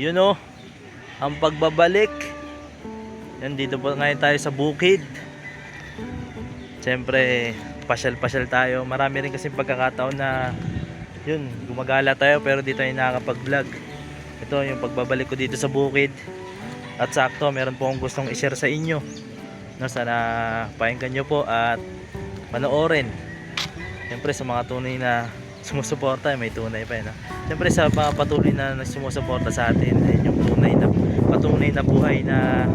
Yun o, ang pagbabalik. Yan, dito po ngayon tayo sa bukid. Siyempre, pasyal-pasyal tayo. Marami rin kasi pagkakataon na yun, gumagala tayo pero di tayo nakakapag-vlog. Ito yung pagbabalik ko dito sa bukid. At sakto, meron po akong gustong i-share sa inyo. No, sana pakinggan nyo po at panoorin. Siyempre sa mga tunay na sumusuporta, may tunay pa yun. Siyempre sa mga patuloy na sumusuporta sa atin, ayun yung patunay na buhay na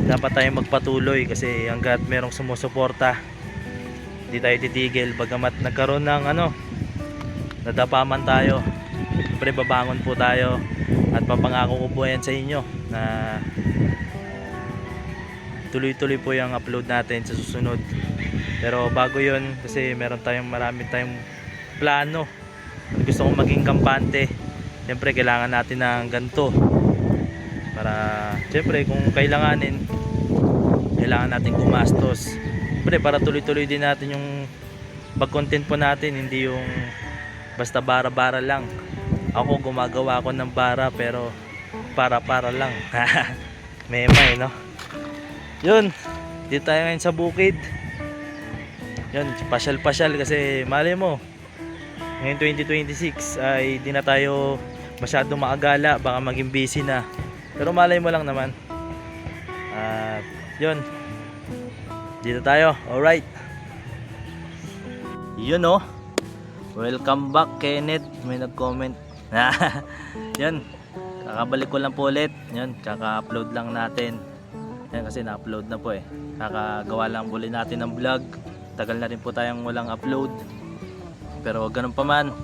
dapat tayong magpatuloy kasi hanggat merong sumusuporta, hindi tayo titigil. Bagamat nagkaroon ng nadapaman tayo, siyempre babangon po tayo at papangako ko po yan sa inyo na tuloy-tuloy po yung upload natin sa susunod. Pero bago yun, kasi marami tayong plano. Gusto kong maging kampante, siyempre kailangan natin ng ganito para siyempre kung kailangan natin gumastos, siyempre para tuloy-tuloy din natin yung pag-content po natin, hindi yung basta bara-bara lang. Ako gumagawa ako ng bara pero para lang. Memay, no? Yun, dito tayo ngayon sa bukid. Yun, pasyal-pasyal kasi mali mo ngayon 2026 ay di na tayo masyado maagala, baka maging busy na, pero malay mo lang naman. At yun, dito tayo. Alright, yun o, welcome back Kenneth, may nag-comment. Yun, kakabalik ko lang po ulit. Yun, kaka-upload lang natin. Yan kasi na-upload na po eh. Kakagawa lang ulit natin ng vlog. Tagal na rin po tayong walang upload. Pero ganun pa man,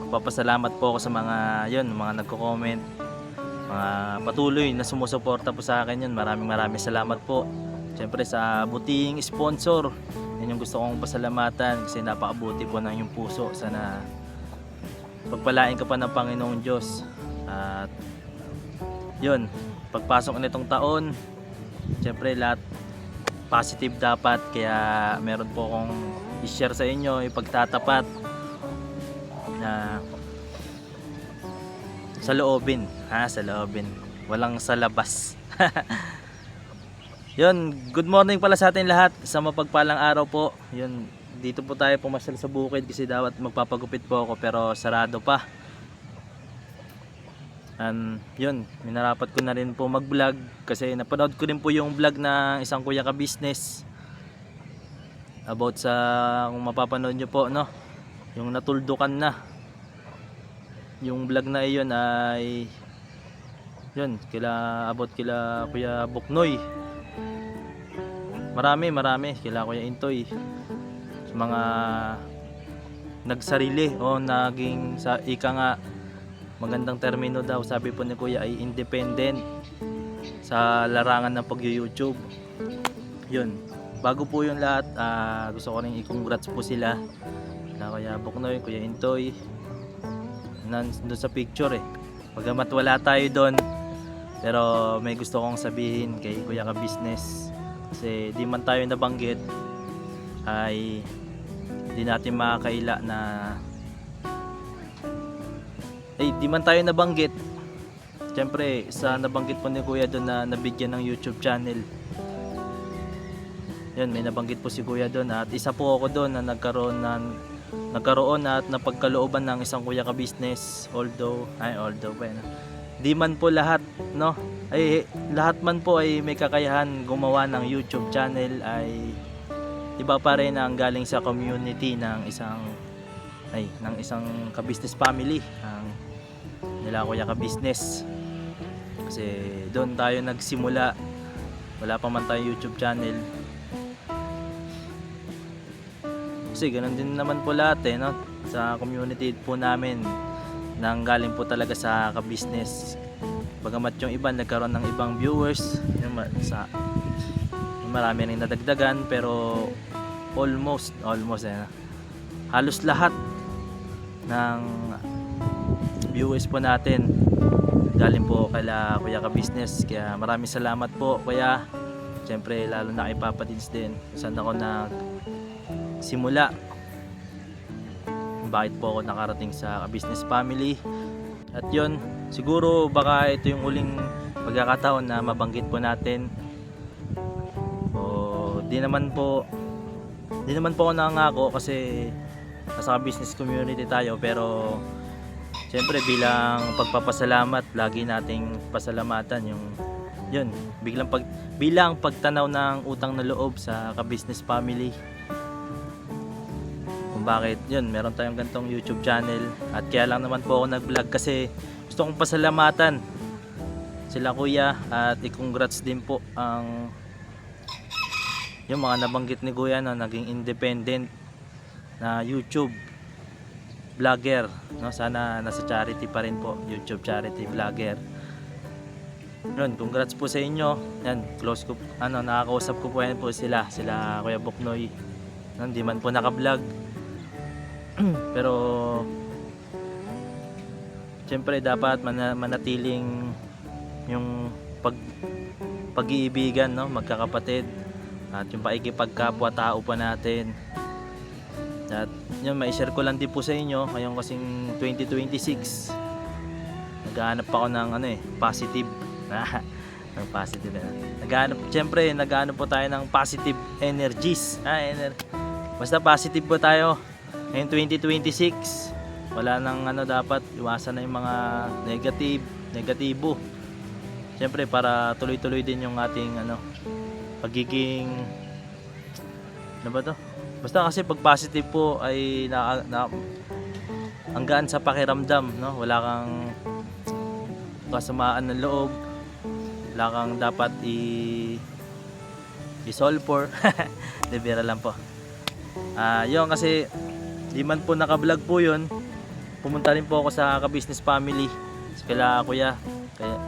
papasalamat po ako sa mga nagko-comment, mga patuloy na sumusuporta po sa akin. Yun, maraming salamat po. Siyempre sa buting sponsor, yun yung gusto kong pasalamatan kasi napakabuti po ng yung puso. Sana pagpalain ka pa ng Panginoong Diyos. At yun, pagpasok nitong taon, siyempre lahat positive dapat, kaya meron po akong i-share sa inyo, ipagtatapat na sa loobin, walang sa labas. Yun, good morning pala sa atin lahat, sa mapagpalang araw po. Yun, dito po tayo pumasyal sa bukid kasi dapat magpapagupit po ako pero sarado pa. And yun, minarapat ko na rin po mag-vlog kasi napanood ko rin po yung vlog ng isang kuya ka business about sa, kung mapapanood nyo po, no, yung natuldukan na yung vlog na iyon ay yun, about kila Kuya Buknoy. Marami kila Kuya Intoy, sa mga nagsarili o naging sa ika nga, magandang termino daw sabi po ni Kuya ay independent sa larangan ng pag-YouTube. Yun, bago po yung lahat, gusto ko rin i-congrats po sila na Kuya Buknoy, Kuya Intoy, nandun sa picture eh. Bagamat wala tayo doon, pero may gusto kong sabihin kay Kuya ka business kasi di man tayo nabanggit ay di natin makakaila na di man tayo nabanggit. Siyempre sa nabanggit po ni Kuya doon na nabigyan ng YouTube channel, yun, may nabanggit po si Kuya doon at isa po ako doon na nagkaroon at napagkalooban ng isang Kuya ka business. Although di man po lahat, no, ay lahat man po ay may kakayahan gumawa ng YouTube channel, ay iba pa rin ang galing sa community ng isang ka-business family, ang nila Kuya ka business. Kasi doon tayo nagsimula, wala pa man tayo YouTube channel. Kasi ganun din naman po lahat no? Sa community po namin nang galing po talaga sa ka-business. Bagamat yung iba nagkaroon ng ibang viewers, marami rin nadagdagan, pero almost halos lahat ng viewers po natin galing po kala Kuya ka business. Kaya maraming salamat po Kuya. Siyempre lalo na kay Papa Dins din, saan ako simula, bakit po ako nakarating sa business family. At yun, siguro baka ito yung uling pagkakataon na mabanggit po natin. O di naman po ako nangako kasi nasa business community tayo, pero siyempre bilang pagpapasalamat, lagi nating pasalamatan yung yun, bilang pagtanaw ng utang na loob sa ka-business family. Kung bakit yun, meron tayong gantong YouTube channel, at kaya lang naman po ako nag-vlog kasi gusto kong pasalamatan sila kuya, at i-congrats din po ang yung mga nabanggit ni kuya na naging independent na YouTube vlogger, no? Sana nasa charity pa rin po, YouTube charity vlogger. Yun, congrats po sa inyo. Yan, close ko, nakakausap ko po yan po sila Kuya Buknoy. Hindi man po naka-vlog. Pero siyempre dapat manatiling yung pag-iibigan, no? Magkakapatid, at yung pakikipagkapwa-tao pa natin. At yun, mai-share ko lang din po sa inyo ngayong kasing 2026. Naghahanap ako ng positive ng positive naghahanap po tayo ng positive energies. Basta positive po tayo ngayong 2026. Wala nang dapat iwasan na yung mga negatibo. Siyempre para tuloy-tuloy din yung ating pagiging basta kasi pag positive po ay ang gaan sa pakiramdam, no? Wala kang kasamaan ng loob, wala kang dapat i-solve for. Debira lang po. Yun, kasi di man po naka-vlog po yun, pumunta rin po ako sa ka-business family sa kila kuya, kaya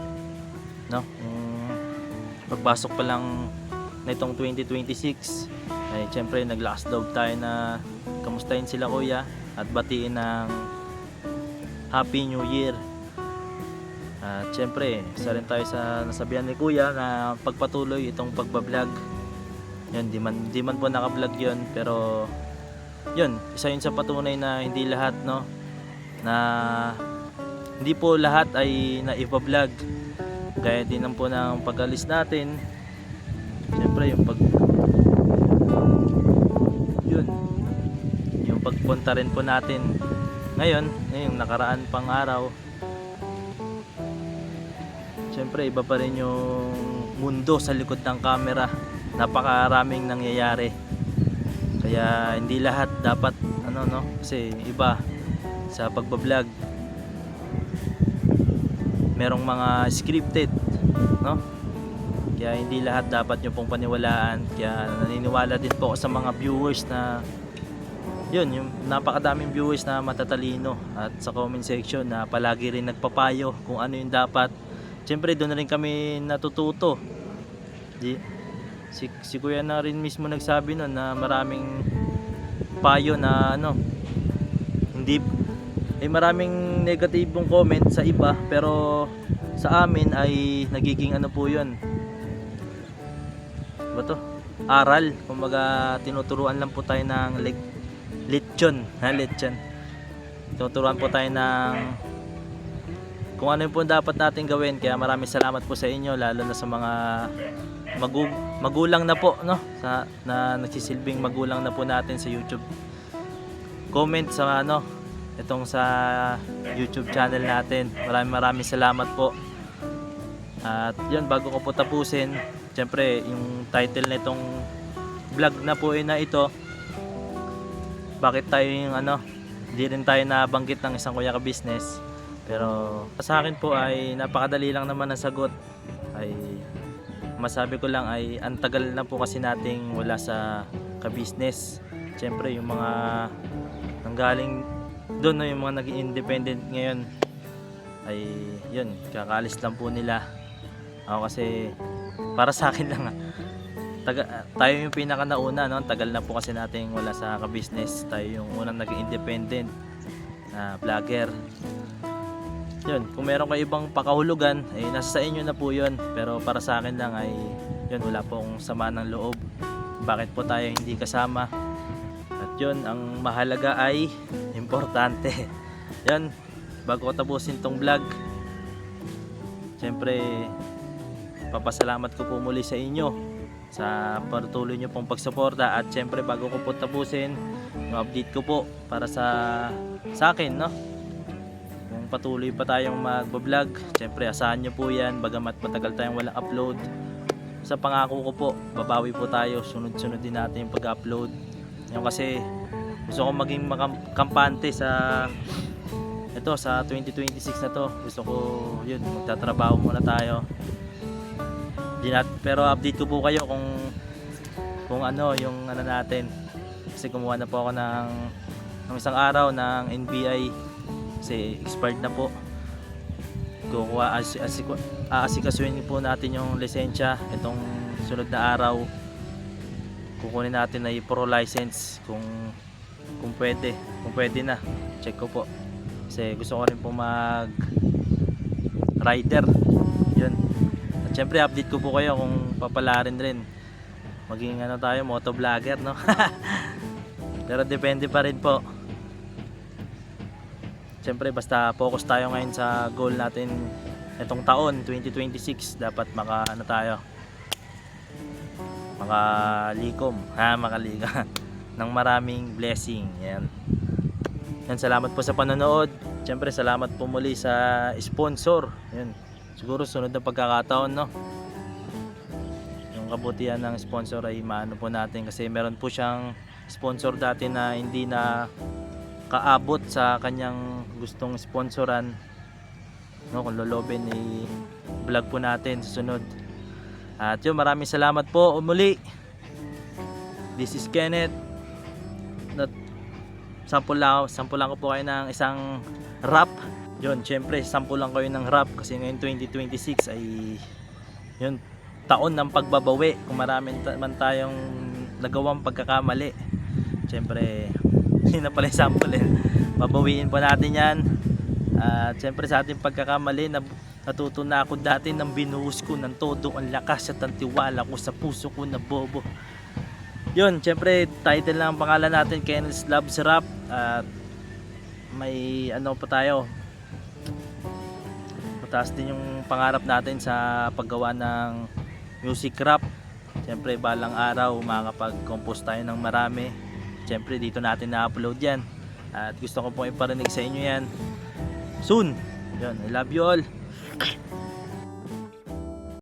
pagpasok pa lang na itong 2026 ay syempre nag-last love tayo na kamustahin sila kuya at batiin ng Happy New Year. At syempre isa rin tayo sa nasabihan ni kuya na pagpatuloy itong pagbablog. Yun, di man po naka-vlog yun, pero yun, isa yun sa patunay na hindi lahat, hindi po lahat ay naipa-vlog. Gaya din po ng pag-alis natin, syempre yung pagpunta rin po natin ngayon, yung nakaraan pang araw. Syempre iba pa rin yung mundo sa likod ng camera, napakaraming nangyayari, kaya hindi lahat dapat kasi iba sa pagbablog, merong mga scripted, kaya hindi lahat dapat nyo pong paniwalaan. Kaya naniniwala din po ako sa mga viewers na yung napakadaming viewers na matatalino, at sa comment section na palagi rin nagpapayo kung ano yung dapat. Siyempre doon na rin kami natututo. Si kuya na rin mismo nagsabi nun na maraming payo na hindi maraming negatibong comment sa iba, pero sa amin ay nagiging po yun, aral. Kumbaga tinuturuan lang po tayo ng lechon. Tinuturuan po tayo ng kung ano yung po dapat natin gawin. Kaya maraming salamat po sa inyo, lalo na sa mga magulang na po, na nagsisilbing magulang na po natin sa YouTube. Comment sa itong sa YouTube channel natin. Maraming salamat po. At yun, bago ko po tapusin, syempre yung title nitong vlog na po na ito, bakit tayo hindi rin tayo nabanggit ng isang kuya ka business. Pero sa akin po ay napakadali lang naman ang sagot. Ay masabi ko lang ay ang tagal na po kasi nating wala sa ka business. Syempre yung mga nanggaling doon, yung mga naging independent ngayon ay yun, kakaalis lang po nila. Ako kasi para sa akin lang tayo yung pinaka nauna, tagal na po kasi nating wala sa ka-business. Tayo yung unang naging independent na vlogger. Yun, kung meron kayo ibang pakahulugan ay nasa sa inyo na po yun, pero para sa akin lang ay yun, wala pong sama ng loob bakit po tayo hindi kasama. At yun, ang mahalaga ay importante. Yan, bago ko tapusin tong vlog Siyempre, papasalamat ko po muli sa inyo sa patuloy nyo pong pagsuporta. At siyempre, bago ko po tapusin, yung update ko po para sa akin, no? Kung patuloy pa tayong magbablog, siyempre asahan nyo po yan, bagamat matagal tayong walang upload. Sa pangako ko po, babawi po tayo, sunod-sunod din natin yung pag-upload. Yung kasi gusto ko maging kampante sa ito, sa 2026 na to. Gusto ko yun, magtatrabaho muna tayo. Pero update ko po kayo kung ano yung ano natin, kasi kumuha na po ako ng isang araw ng NBI kasi expired na po. Kukuha aasikasuhin po natin yung lisensya itong sunod na araw. Kukunin natin na i-pro license kung pwede na. Check ko po kasi gusto ko rin po mag rider yun. At syempre update ko po kayo kung papalarin rin maging ano tayo, moto vlogger, no? Pero depende pa rin po. Siyempre basta focus tayo ngayon sa goal natin itong taon 2026. Dapat makalikom ng maraming blessing. Yan. Salamat po sa panonood. Siyempre salamat po muli sa sponsor. Yan. Siguro sunod na pagkakataon, no? Yung kabutihan ng sponsor ay maano po natin kasi meron po siyang sponsor dati na hindi na kaabot sa kanyang gustong sponsoran, no? Kung lolobin vlog po natin sa sunod. At yun, maraming salamat po muli. This is Kenneth. Sample lang ko po kayo ng isang rap. Yun, syempre sample lang kayo ng rap kasi ngayon 2026 ay yun, taon ng pagbabawi. Kung marami man tayong nagawang pagkakamali, syempre yun na pala yung sample eh. Babawiin po natin yan. At syempre sa ating pagkakamali, natuto na ako dati nang binuhos ko ng todo ang lakas at ang tiwala ko sa puso ko na bobo. Yun, syempre title lang ang pangalan natin, Kenneth Loves Rap. At may ano pa tayo, mataas din yung pangarap natin sa paggawa ng music rap. Syempre balang araw makakapag-compose tayo ng marami. Syempre dito natin na-upload yan. At gusto ko pong iparinig sa inyo yan soon. Yun, I love you all.